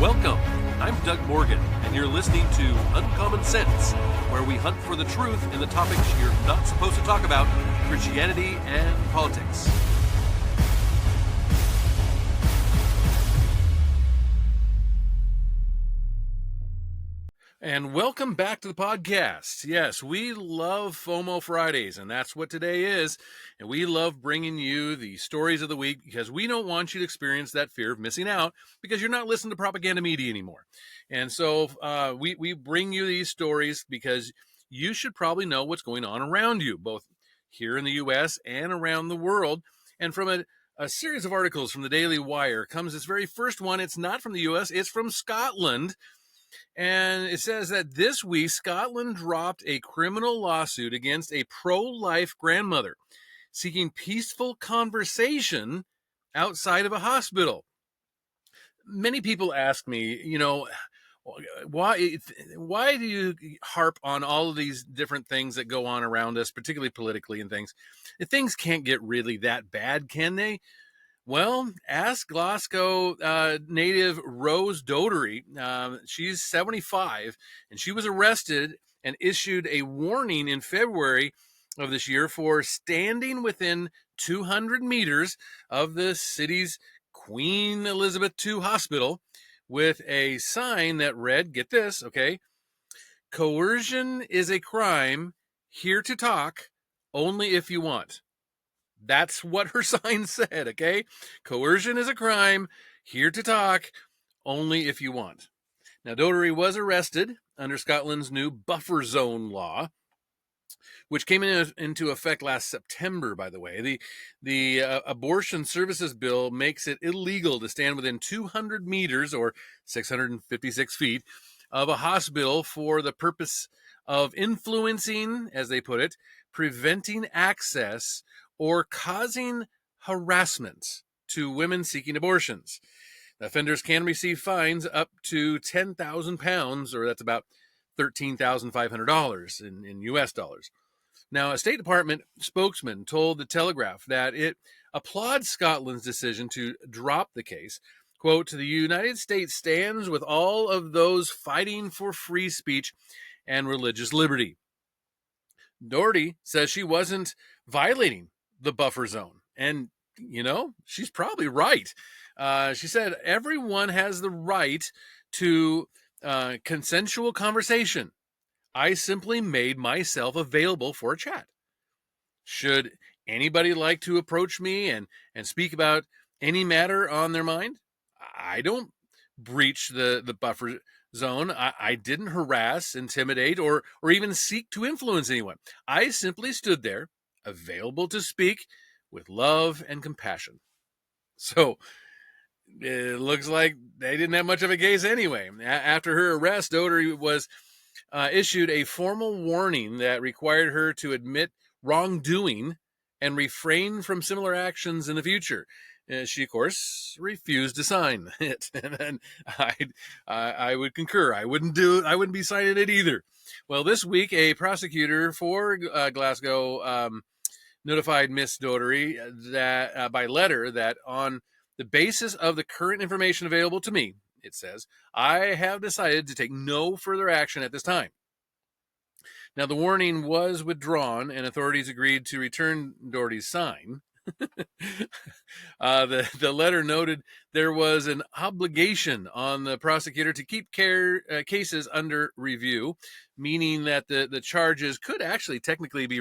Welcome. I'm Doug Morgan, and you're listening to Uncommon Sense, where we hunt for the truth in the topics you're not supposed to talk about, Christianity and politics. And welcome back to the podcast. Yes, we love FOMO Fridays, and that's what today is. And we love bringing you the stories of the week because we don't want you to experience that fear of missing out because you're not listening to propaganda media anymore. And so we bring you these stories because you should probably know what's going on around you, both here in the U.S. and around the world. And from a series of articles from the Daily Wire comes this very first one. It's not from the U.S., it's from Scotland. And it says that this week, Scotland dropped a criminal lawsuit against a pro-life grandmother seeking peaceful conversation outside of a hospital. Many people ask me, why do you harp on all of these different things that go on around us, particularly politically and things? Things can't get really that bad, can they? Well, ask Glasgow native Rose Doherty. She's 75, and she was arrested and issued a warning in February of this year for standing within 200 meters of the city's Queen Elizabeth II Hospital with a sign that read, get this, okay, coercion is a crime, here to talk, only if you want. That's what her sign said, okay? Coercion is a crime, here to talk, only if you want. Now, Doherty was arrested under Scotland's new buffer zone law, which came into effect last September, by the way. The abortion services bill makes it illegal to stand within 200 meters or 656 feet of a hospital for the purpose of influencing, as they put it, preventing access or causing harassment to women seeking abortions. Offenders can receive fines up to £10,000, or that's about $13,500 in US dollars. Now, a State Department spokesman told The Telegraph that it applauds Scotland's decision to drop the case. Quote, the United States stands with all of those fighting for free speech and religious liberty. Doherty says she wasn't violating the buffer zone. And, she's probably right. She said, everyone has the right to consensual conversation. I simply made myself available for a chat. Should anybody like to approach me and speak about any matter on their mind? I don't breach the buffer zone. I didn't harass, intimidate, or even seek to influence anyone. I simply stood there, available to speak with love and compassion. So it looks like they didn't have much of a case anyway. After her arrest, Doherty was issued a formal warning that required her to admit wrongdoing and refrain from similar actions in the future. She, of course, refused to sign it, and I would concur. I wouldn't be signing it either. Well, this week, a prosecutor for Glasgow notified Miss Doherty that by letter that on the basis of the current information available to me, it says, I have decided to take no further action at this time. Now, the warning was withdrawn, and authorities agreed to return Doherty's sign. The letter noted there was an obligation on the prosecutor to keep cases under review, meaning that the charges could actually technically be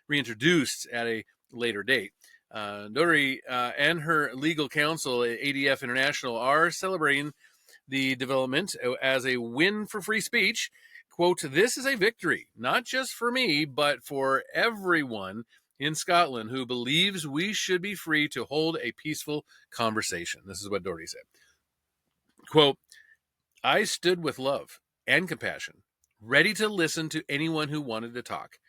reintroduced at a later date. Doherty and her legal counsel, ADF International, are celebrating the development as a win for free speech. Quote, this is a victory, not just for me, but for everyone in Scotland who believes we should be free to hold a peaceful conversation. This is what Doherty said. Quote, I stood with love and compassion, ready to listen to anyone who wanted to talk.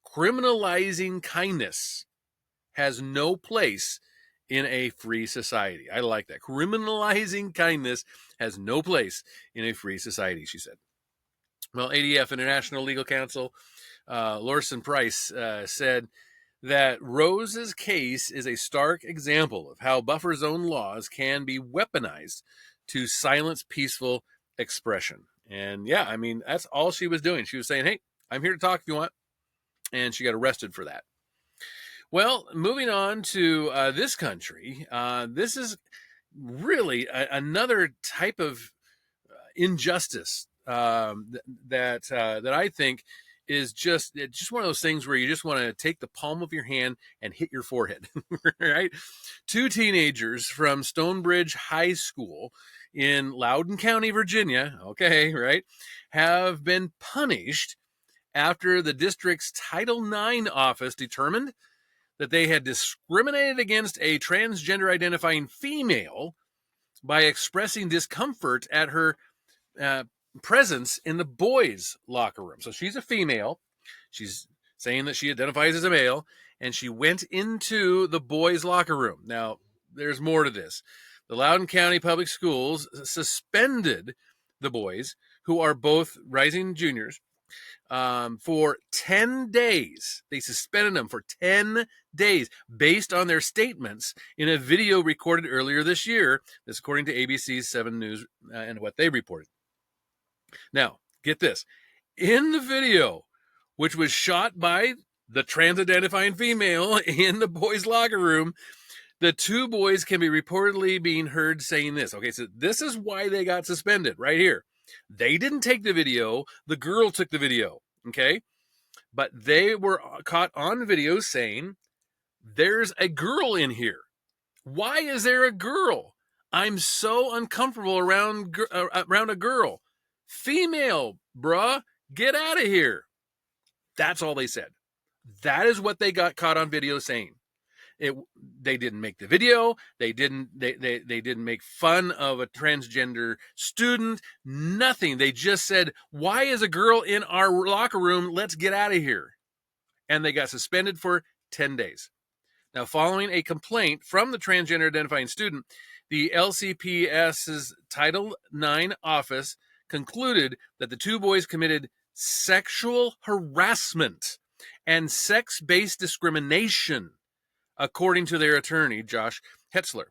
Criminalizing kindness has no place in a free society. I like that. Criminalizing kindness has no place in a free society, she said. Well, ADF International Legal Counsel Lorson Price said that Rose's case is a stark example of how buffer zone laws can be weaponized to silence peaceful expression. And yeah, I mean, that's all she was doing. She was saying, hey, I'm here to talk if you want. And she got arrested for that. Well, moving on to this country, this is really another type of injustice that I think is just one of those things where you just want to take the palm of your hand and hit your forehead, right? Two teenagers from Stonebridge High School in Loudoun County, Virginia, okay, right, have been punished after the district's Title IX office determined that they had discriminated against a transgender identifying female by expressing discomfort at her presence in the boys' locker room. So she's a female. She's saying that she identifies as a male, and she went into the boys' locker room. Now, there's more to this. The Loudoun County Public Schools suspended the boys, who are both rising juniors, for 10 days. They suspended them for 10 days based on their statements in a video recorded earlier this year. This according to ABC's 7 News and what they reported. Now, get this. In the video, which was shot by the trans-identifying female in the boys' locker room, the two boys can be reportedly being heard saying this. Okay, so this is why they got suspended right here. They didn't take the video. The girl took the video, okay? But they were caught on video saying, there's a girl in here. Why is there a girl? I'm so uncomfortable around a girl. Female, bruh, get out of here. That's all they said. That is what they got caught on video saying. They didn't make the video. They didn't make fun of a transgender student. Nothing. They just said, why is a girl in our locker room? Let's get out of here. And they got suspended for 10 days. Now, following a complaint from the transgender identifying student, the LCPS's Title IX office concluded that the two boys committed sexual harassment and sex-based discrimination, according to their attorney, Josh Hetzler.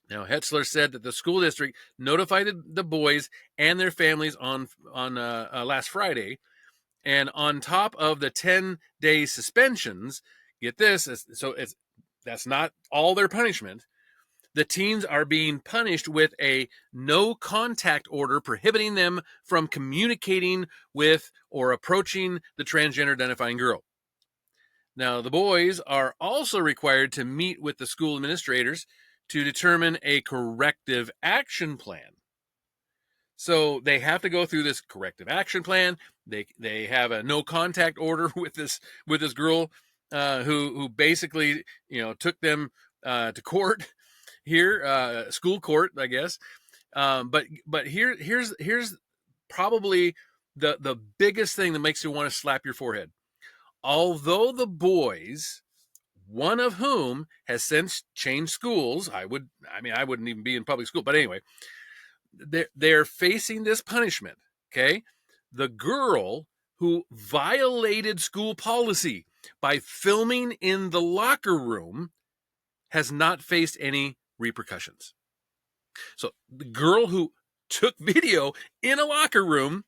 Now, Hetzler said that the school district notified the boys and their families on last Friday, and on top of the 10-day suspensions, get this, that's not all their punishment. The teens are being punished with a no contact order prohibiting them from communicating with or approaching the transgender identifying girl. Now, the boys are also required to meet with the school administrators to determine a corrective action plan. So they have to go through this corrective action plan. They have a no contact order with this girl who basically took them to court here, school court, I guess. But here's probably the biggest thing that makes you want to slap your forehead. Although the boys, one of whom has since changed schools, I wouldn't even be in public school, but anyway, they're facing this punishment, okay? The girl who violated school policy by filming in the locker room has not faced any repercussions. So the girl who took video in a locker room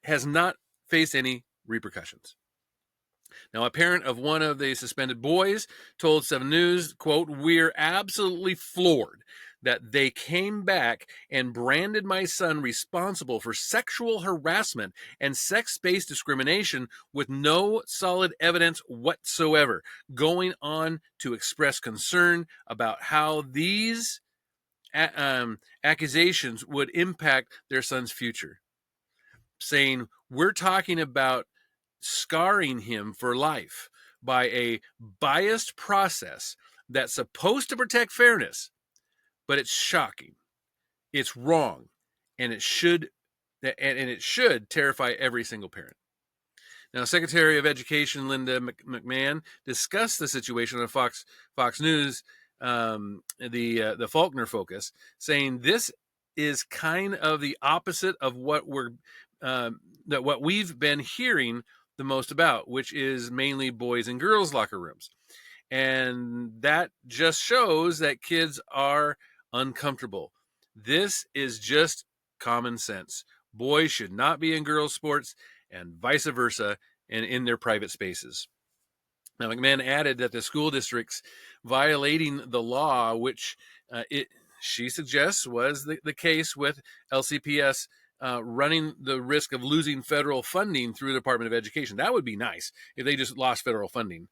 has not faced any repercussions. Now, a parent of one of the suspended boys told 7 News, quote, "We're absolutely floored that they came back and branded my son responsible for sexual harassment and sex-based discrimination with no solid evidence whatsoever, going on to express concern about how these accusations would impact their son's future," saying, we're talking about scarring him for life by a biased process that's supposed to protect fairness, but it's shocking, it's wrong, and it should terrify every single parent. Now, Secretary of Education Linda McMahon discussed the situation on Fox News, the Faulkner Focus, saying this is kind of the opposite of what we've been hearing the most about, which is mainly boys and girls locker rooms. And that just shows that kids are uncomfortable. This is just common sense. Boys should not be in girls' sports and vice versa and in their private spaces. Now, McMahon added that the school districts violating the law, which she suggests was the case with LCPS running the risk of losing federal funding through the Department of Education. That would be nice if they just lost federal funding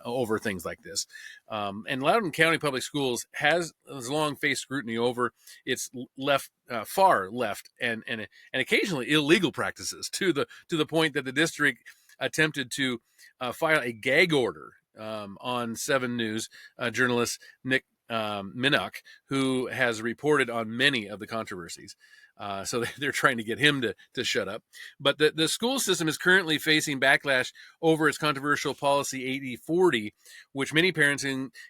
over things like this. And Loudoun County Public Schools has long faced scrutiny over its left, far left, and occasionally illegal practices to the point that the district attempted to file a gag order on 7 News journalist Nick Minnock, who has reported on many of the controversies. So they're trying to get him to shut up. But the school system is currently facing backlash over its controversial policy 8040, which many parents,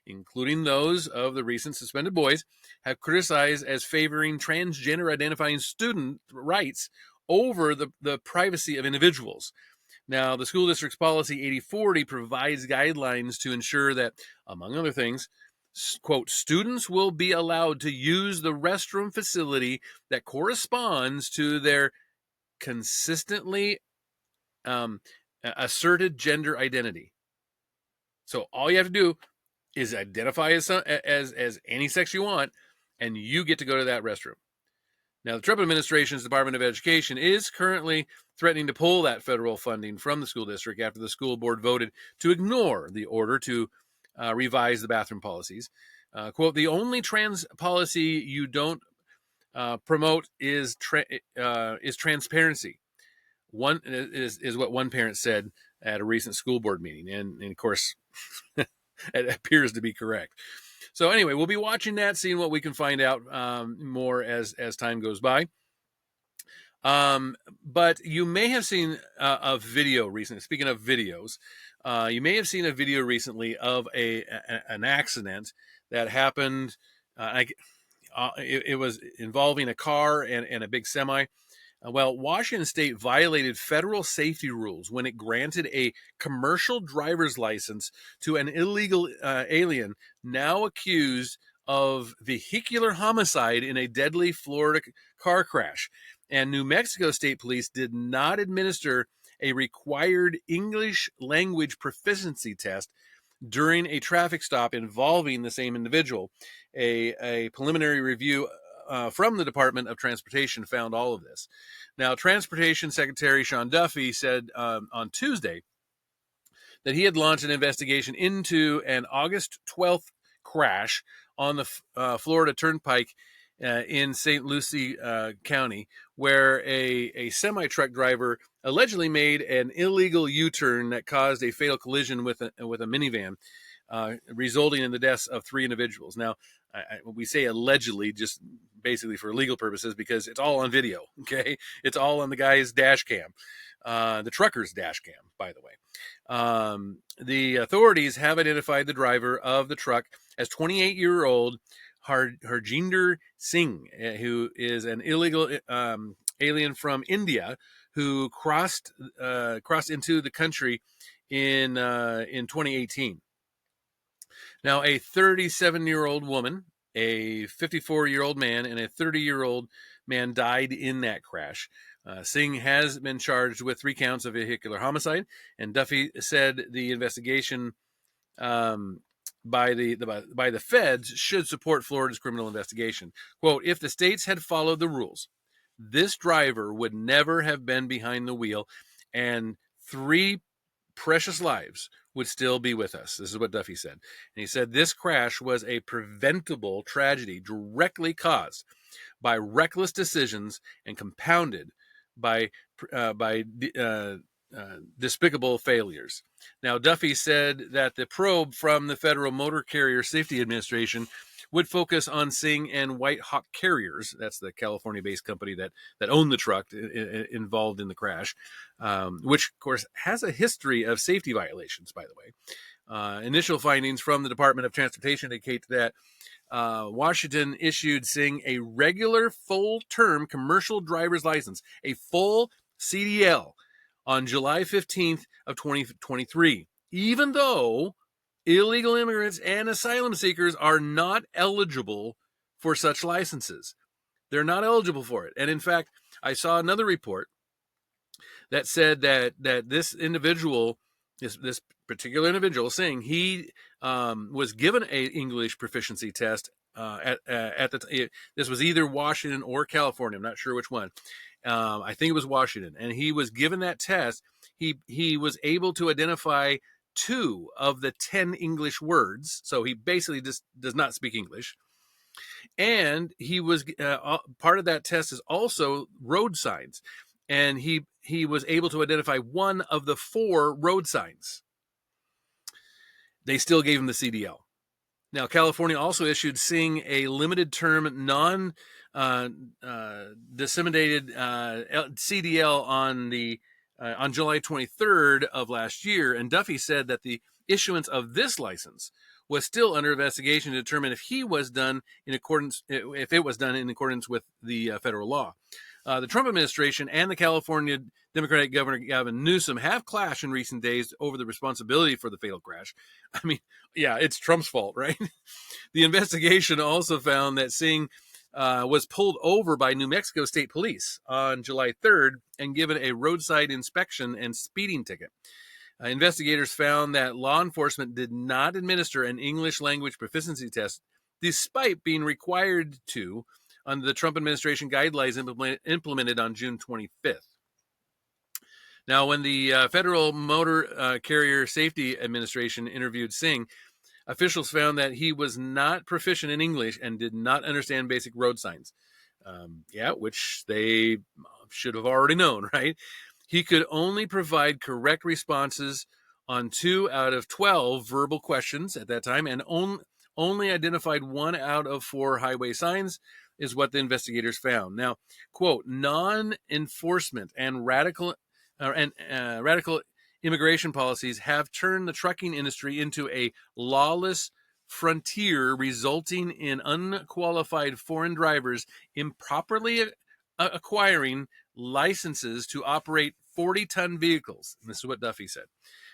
including those of the recent suspended boys, have criticized as favoring transgender identifying student rights over the privacy of individuals. Now, the school district's policy 8040 provides guidelines to ensure that, among other things, quote, students will be allowed to use the restroom facility that corresponds to their consistently asserted gender identity. So all you have to do is identify as any sex you want, and you get to go to that restroom. Now, the Trump administration's Department of Education is currently threatening to pull that federal funding from the school district after the school board voted to ignore the order to revise the bathroom policies. Quote, the only trans policy you don't promote is transparency. One is what one parent said at a recent school board meeting. And of course, it appears to be correct. So anyway, we'll be watching that, seeing what we can find out more as time goes by. But you may have seen a video recently. Speaking of videos, you may have seen a video recently of an accident that happened. It was involving a car and a big semi. Well, Washington State violated federal safety rules when it granted a commercial driver's license to an illegal alien now accused of vehicular homicide in a deadly Florida car crash. And New Mexico State Police did not administer a required English language proficiency test during a traffic stop involving the same individual. A preliminary review from the Department of Transportation found all of this. Now, Transportation Secretary Sean Duffy said on Tuesday that he had launched an investigation into an August 12th crash on the Florida Turnpike in St. Lucie County, where a semi-truck driver allegedly made an illegal U-turn that caused a fatal collision with a minivan, resulting in the deaths of 3 individuals. Now, we say allegedly just basically for legal purposes because it's all on video, okay? It's all on the guy's dash cam, the trucker's dash cam, by the way. The authorities have identified the driver of the truck as 28-year-old Harjinder Singh, who is an illegal alien from India who crossed into the country in 2018. Now, a 37-year-old woman, a 54-year-old man, and a 30-year-old man died in that crash. Singh has been charged with 3 counts of vehicular homicide, and Duffy said the investigation by the feds should support Florida's criminal investigation. Quote, if the states had followed the rules, this driver would never have been behind the wheel, and 3 precious lives would still be with us. This is what Duffy said. And he said this crash was a preventable tragedy directly caused by reckless decisions and compounded by despicable failures. Now, Duffy said that the probe from the Federal Motor Carrier Safety Administration would focus on Singh and White Hawk Carriers. That's the California-based company that owned the truck involved in the crash, which, of course, has a history of safety violations, by the way. Initial findings from the Department of Transportation indicate that Washington issued Singh a regular full-term commercial driver's license, a full CDL, on July 15th of 2023, even though illegal immigrants and asylum seekers are not eligible for such licenses. They're not eligible for it. And in fact, I saw another report that said that this individual, this particular individual, saying he was given a English proficiency test this was either Washington or California. I'm not sure which one. I think it was Washington, and he was given that test. He was able to identify 2 of the 10 English words, so he basically just does not speak English. And he was part of that test is also road signs, and he was able to identify 1 of the 4 road signs. They still gave him the CDL. Now, California also issued Singh a limited term, non-disseminated CDL on July 23rd of last year, and Duffy said that the issuance of this license was still under investigation to determine if it was done in accordance with the federal law. The Trump administration and the California Democratic Governor Gavin Newsom have clashed in recent days over the responsibility for the fatal crash. I mean, yeah, it's Trump's fault, right? The investigation also found that Singh was pulled over by New Mexico State Police on July 3rd and given a roadside inspection and speeding ticket. Investigators found that law enforcement did not administer an English language proficiency test, despite being required to under the Trump administration guidelines implemented on June 25th. Now, when the Federal Motor Carrier Safety Administration interviewed Singh, officials found that he was not proficient in English and did not understand basic road signs. Which they should have already known, right? He could only provide correct responses on 2 out of 12 verbal questions at that time, and only identified 1 out of 4 highway signs, is what the investigators found. Now, quote, non-enforcement and radical immigration policies have turned the trucking industry into a lawless frontier, resulting in unqualified foreign drivers improperly acquiring licenses to operate 40-ton vehicles. And this is what Duffy said.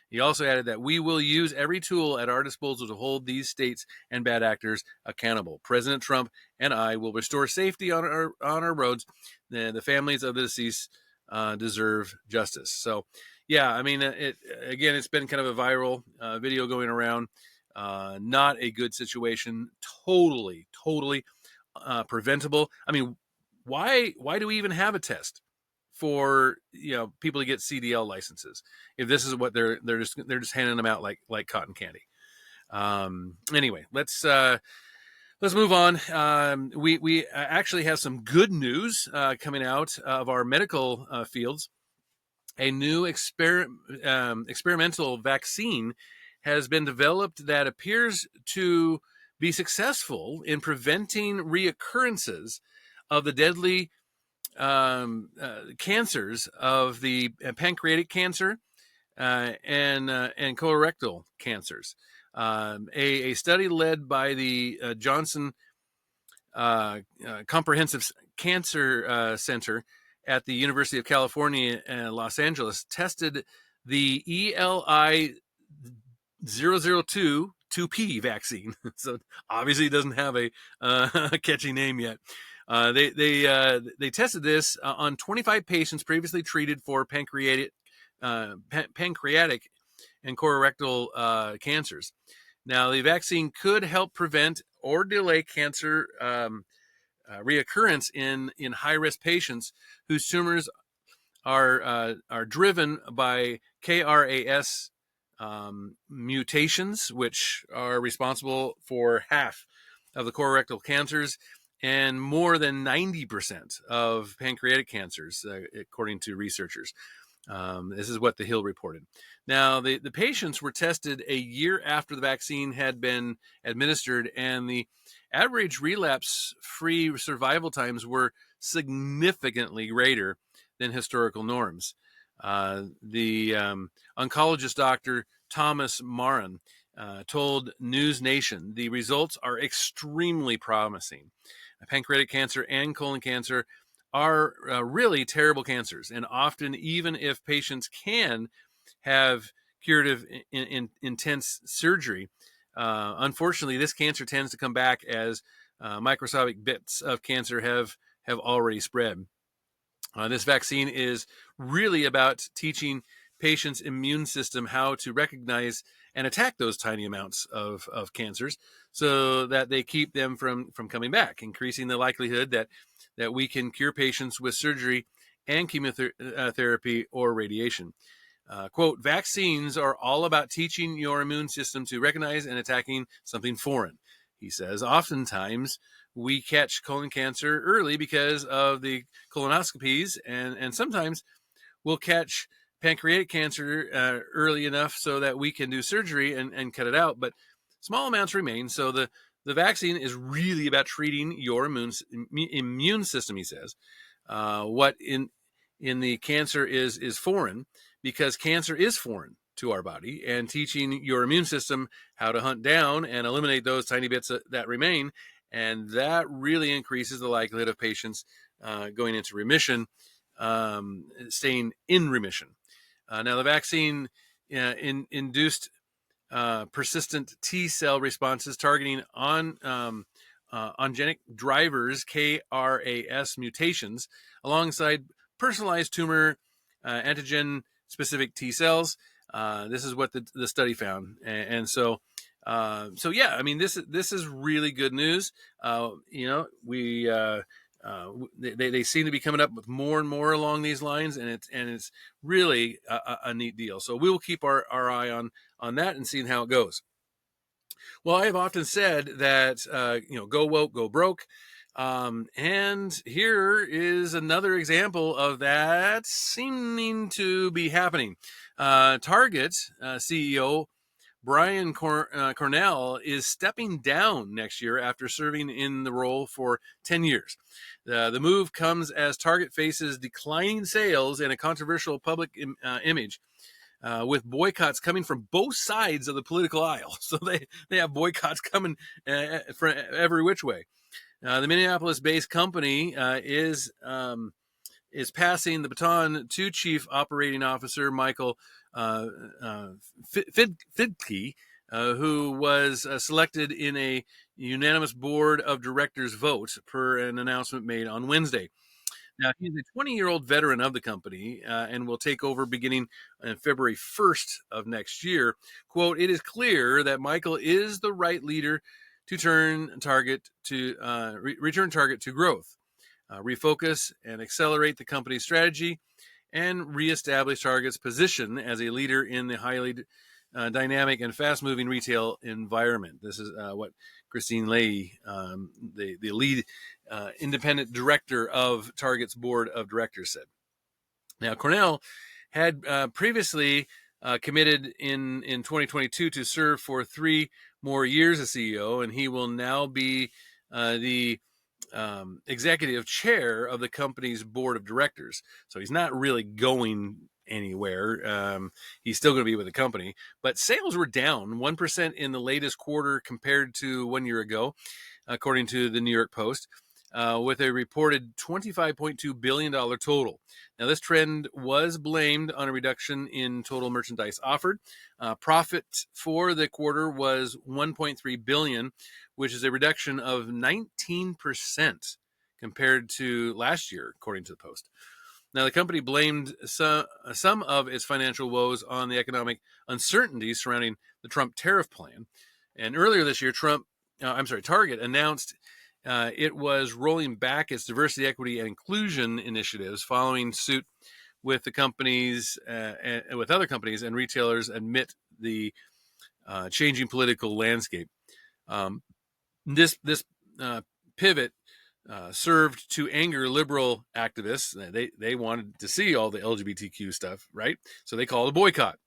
He also added that we will use every tool at our disposal to hold these states and bad actors accountable. President Trump and I will restore safety on our roads. The families of the deceased deserve justice. So, yeah, I mean, it's been kind of a viral video going around. Not a good situation. Totally preventable. I mean, why do we even have a test for people to get CDL licenses if this is what they're just handing them out like cotton candy? Anyway, let's move on. We actually have some good news coming out of our medical fields. A new experimental vaccine has been developed that appears to be successful in preventing reoccurrences of the deadly cancers of the pancreatic cancer and colorectal cancers. A study led by the Johnson Comprehensive Cancer Center at the University of California in Los Angeles tested the ELI 002 2P vaccine. So obviously it doesn't have a catchy name yet. They tested this on 25 patients previously treated for pancreatic and colorectal cancers. Now, the vaccine could help prevent or delay cancer reoccurrence in high-risk patients whose tumors are driven by KRAS mutations, which are responsible for half of the colorectal cancers and more than 90% of pancreatic cancers, according to researchers. This is what The Hill reported. Now, the patients were tested a year after the vaccine had been administered, and the average relapse-free survival times were significantly greater than historical norms. The oncologist Dr. Thomas Marin told News Nation, the results are extremely promising. Pancreatic cancer and colon cancer are really terrible cancers, and often, even if patients can have curative intense surgery, unfortunately, this cancer tends to come back as microscopic bits of cancer have already spread. This vaccine is really about teaching patients' immune system how to recognize and attack those tiny amounts of cancers so that they keep them from coming back, increasing the likelihood that we can cure patients with surgery and chemotherapy or radiation. Quote, vaccines are all about teaching your immune system to recognize and attacking something foreign, he says. Oftentimes, we catch colon cancer early because of the colonoscopies, and sometimes we'll catch pancreatic cancer early enough so that we can do surgery and cut it out, but small amounts remain. So the vaccine is really about treating your immune system, he says. What in the cancer is foreign, because cancer is foreign to our body, and teaching your immune system how to hunt down and eliminate those tiny bits that remain. And that really increases the likelihood of patients going into remission, staying in remission. Now, the vaccine induced persistent T cell responses targeting oncogenic drivers, KRAS mutations, alongside personalized tumor antigen specific T cells. This is what the study found, and so yeah, I mean, this is really good news. They seem to be coming up with more and more along these lines, and it's really a neat deal. So we will keep our eye on that and seeing how it goes. Well, I have often said that go woke, go broke. And here is another example of that seeming to be happening. Target CEO Brian Cornell is stepping down next year after serving in the role for 10 years. The move comes as Target faces declining sales and a controversial public image, with boycotts coming from both sides of the political aisle. So they have boycotts coming from every which way. The Minneapolis-based company is passing the baton to Chief Operating Officer Michael Fidke, who was selected in a unanimous board of directors vote per an announcement made on Wednesday. Now, he's a 20-year-old veteran of the company and will take over beginning on February 1st of next year. Quote, it is clear that Michael is the right leader to return Target to growth, refocus and accelerate the company's strategy, and reestablish Target's position as a leader in the highly dynamic and fast-moving retail environment. This is what Christine Leahy, the lead independent director of Target's board of directors, said. Now, Cornell had previously committed in 2022 to serve for 3 more years as CEO, and he will now be the executive chair of the company's board of directors. So he's not really going anywhere. He's still going to be with the company, but sales were down 1% in the latest quarter compared to 1 year ago, according to the New York Post, with a reported $25.2 billion total. Now, this trend was blamed on a reduction in total merchandise offered. Profit for the quarter was $1.3 billion, which is a reduction of 19% compared to last year, according to the Post. Now, the company blamed some of its financial woes on the economic uncertainty surrounding the Trump tariff plan. And earlier this year, Target announced it was rolling back its diversity, equity, and inclusion initiatives, following suit with the companies and with other companies and retailers amid the changing political landscape. This pivot served to anger liberal activists. They wanted to see all the LGBTQ stuff, right? So they called a boycott.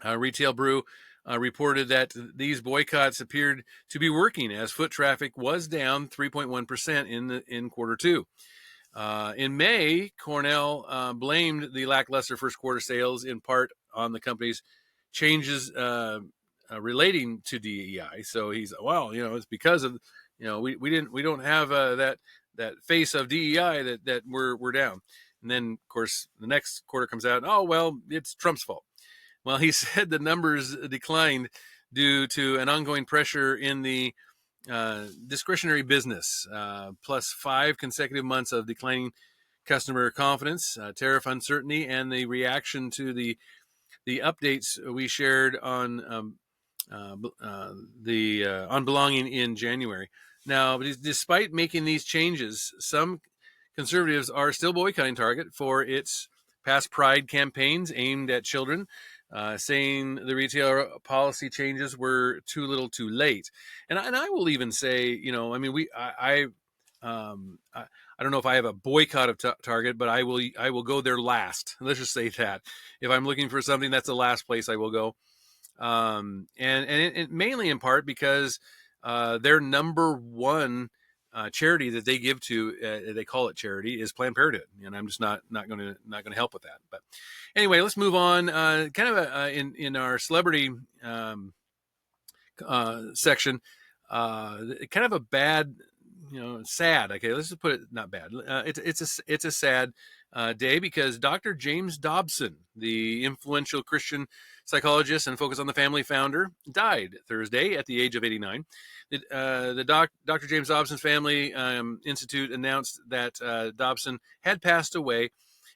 Retail Brew reported that these boycotts appeared to be working, as foot traffic was down 3.1% in quarter two. In May, Cornell blamed the lackluster first quarter sales in part on the company's changes relating to DEI. So he's, it's because of, we don't have that face of DEI that we're down. And then, of course, the next quarter comes out, it's Trump's fault. Well, he said the numbers declined due to an ongoing pressure in the discretionary business, plus 5 consecutive months of declining customer confidence, tariff uncertainty, and the reaction to the updates we shared on on belonging in January. Now, despite making these changes, some conservatives are still boycotting Target for its past Pride campaigns aimed at children, saying the retailer policy changes were too little, too late. And I will even say, I mean, I don't know if I have a boycott of Target, but I will go there last. Let's just say that if I'm looking for something, that's the last place I will go. And it mainly in part because their number one charity that they give to, they call it charity, is Planned Parenthood, and I'm just not going to help with that. But anyway, let's move on. Kind of in our celebrity section, kind of a bad, sad. Okay, let's just put it not bad. It's a sad day because Dr. James Dobson, the influential Christian psychologist and Focus on the Family founder, died Thursday at the age of 89. Dr. James Dobson's Family Institute announced that Dobson had passed away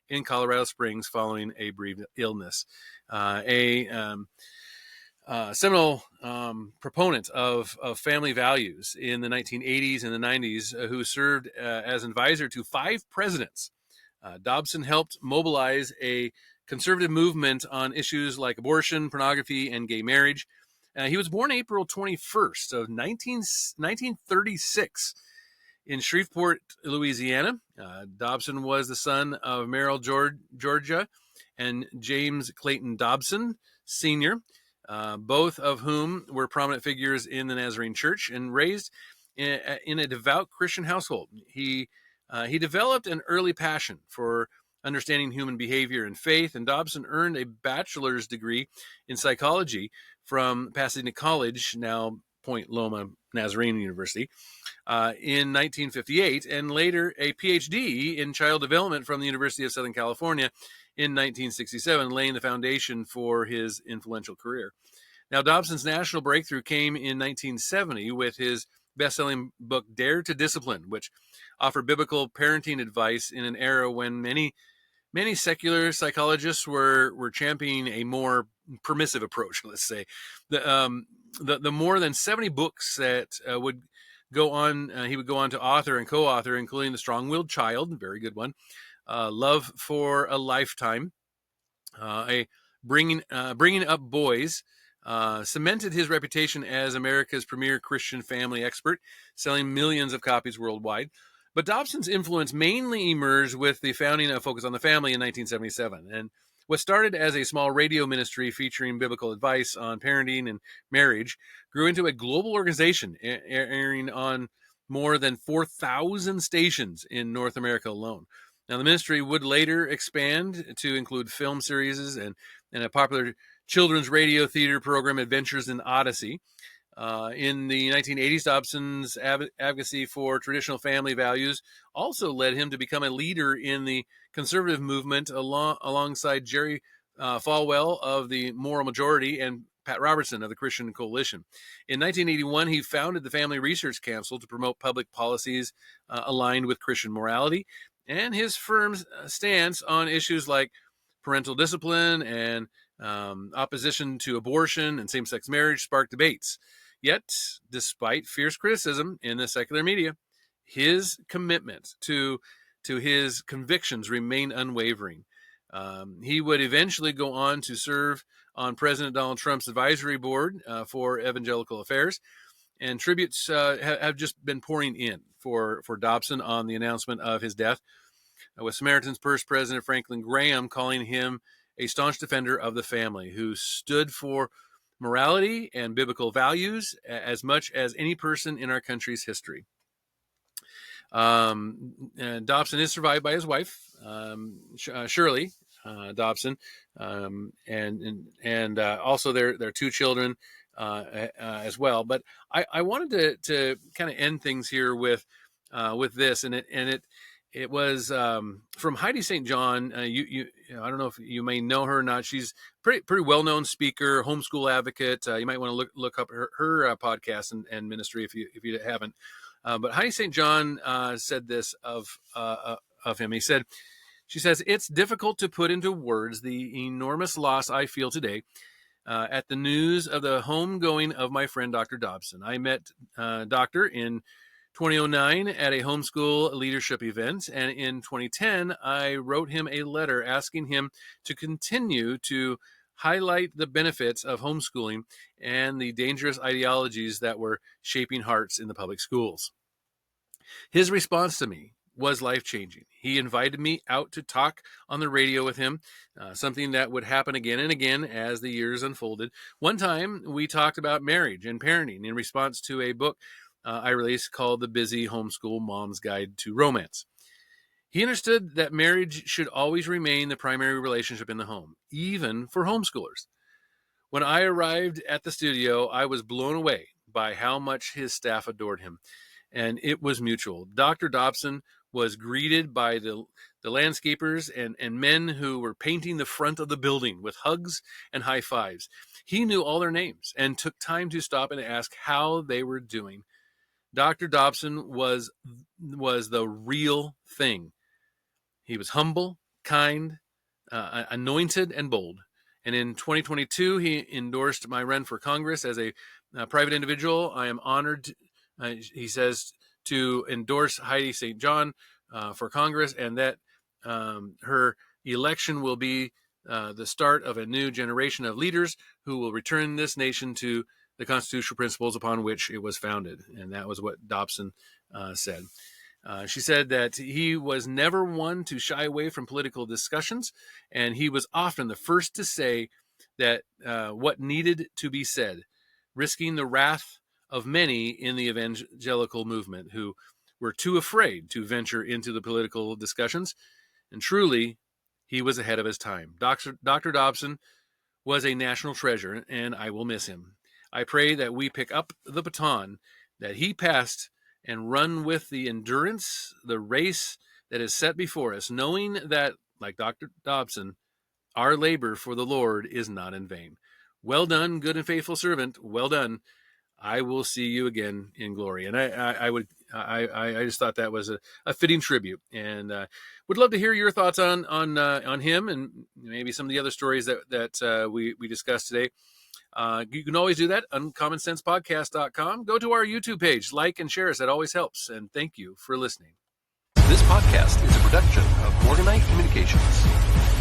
in Colorado Springs following a brief illness. Seminal proponent of family values in the 1980s and the 90s, who served as an advisor to 5 presidents. Dobson helped mobilize a conservative movement on issues like abortion, pornography, and gay marriage. He was born April 21st of 1936 in Shreveport, Louisiana. Dobson was the son of Merrill Georgia and James Clayton Dobson Sr., both of whom were prominent figures in the Nazarene Church and raised in a devout Christian household. He developed an early passion for understanding human behavior and faith, and Dobson earned a bachelor's degree in psychology from Pasadena College, now Point Loma Nazarene University, in 1958, and later a PhD in child development from the University of Southern California in 1967, laying the foundation for his influential career. Now, Dobson's national breakthrough came in 1970 with his best-selling book, Dare to Discipline, which offered biblical parenting advice in an era when many secular psychologists were championing a more permissive approach, let's say. The more than 70 books that would go on, he would go on to author and co-author, including The Strong-Willed Child, very good one, Love for a Lifetime, Bringing Up Boys, cemented his reputation as America's premier Christian family expert, selling millions of copies worldwide. But Dobson's influence mainly emerged with the founding of Focus on the Family in 1977. And what started as a small radio ministry featuring biblical advice on parenting and marriage grew into a global organization airing on more than 4,000 stations in North America alone. Now, the ministry would later expand to include film series and a popular children's radio theater program, Adventures in Odyssey. In the 1980s, Dobson's advocacy for traditional family values also led him to become a leader in the conservative movement alongside Jerry Falwell of the Moral Majority and Pat Robertson of the Christian Coalition. In 1981, he founded the Family Research Council to promote public policies aligned with Christian morality, and his firm's stance on issues like parental discipline and opposition to abortion and same-sex marriage sparked debates. Yet, despite fierce criticism in the secular media, his commitment to his convictions remained unwavering. He would eventually go on to serve on President Donald Trump's advisory board for evangelical affairs, and tributes have just been pouring in for Dobson on the announcement of his death, with Samaritan's Purse President Franklin Graham calling him a staunch defender of the family who stood for morality and biblical values as much as any person in our country's history. Dobson is survived by his wife, Shirley Dobson, and also their 2 children as well. But I wanted to kind of end things here with this, and it It was from Heidi St. John. You I don't know if you may know her or not. She's pretty well known speaker, homeschool advocate. You might want to look up her podcast and ministry if you haven't. But Heidi St. John said this of him. She says, "It's difficult to put into words the enormous loss I feel today at the news of the homegoing of my friend Dr. Dobson. I met Dr. in 2009 at a homeschool leadership event, and in 2010 I wrote him a letter asking him to continue to highlight the benefits of homeschooling and the dangerous ideologies that were shaping hearts in the public schools. His response to me was life-changing. He invited me out to talk on the radio with him, something that would happen again and again as the years unfolded. One time, we talked about marriage and parenting in response to a book I released called The Busy Homeschool Mom's Guide to Romance. He understood that marriage should always remain the primary relationship in the home, even for homeschoolers. When I arrived at the studio, I was blown away by how much his staff adored him, and it was mutual. Dr. Dobson was greeted by the landscapers and men who were painting the front of the building with hugs and high fives. He knew all their names and took time to stop and ask how they were doing. Dr. Dobson was the real thing. He was humble, kind, anointed, and bold. And in 2022, he endorsed my run for Congress as a private individual. I am honored, he says, to endorse Heidi St. John for Congress, and that her election will be the start of a new generation of leaders who will return this nation to the constitutional principles upon which it was founded. And that was what Dobson said. She said that he was never one to shy away from political discussions, and he was often the first to say that what needed to be said, risking the wrath of many in the evangelical movement who were too afraid to venture into the political discussions. And truly, he was ahead of his time. Dr. Dobson was a national treasure, and I will miss him. I pray that we pick up the baton that he passed and run with the endurance, the race that is set before us, knowing that, like Dr. Dobson, our labor for the Lord is not in vain. Well done, good and faithful servant. Well done. I will see you again in glory. And I just thought that was a fitting tribute, and would love to hear your thoughts on him and maybe some of the other stories that we discussed today. You can always do that on commonsensepodcast.com. Go to our YouTube page, like and share us. That always helps. And thank you for listening. This podcast is a production of Morganite Communications.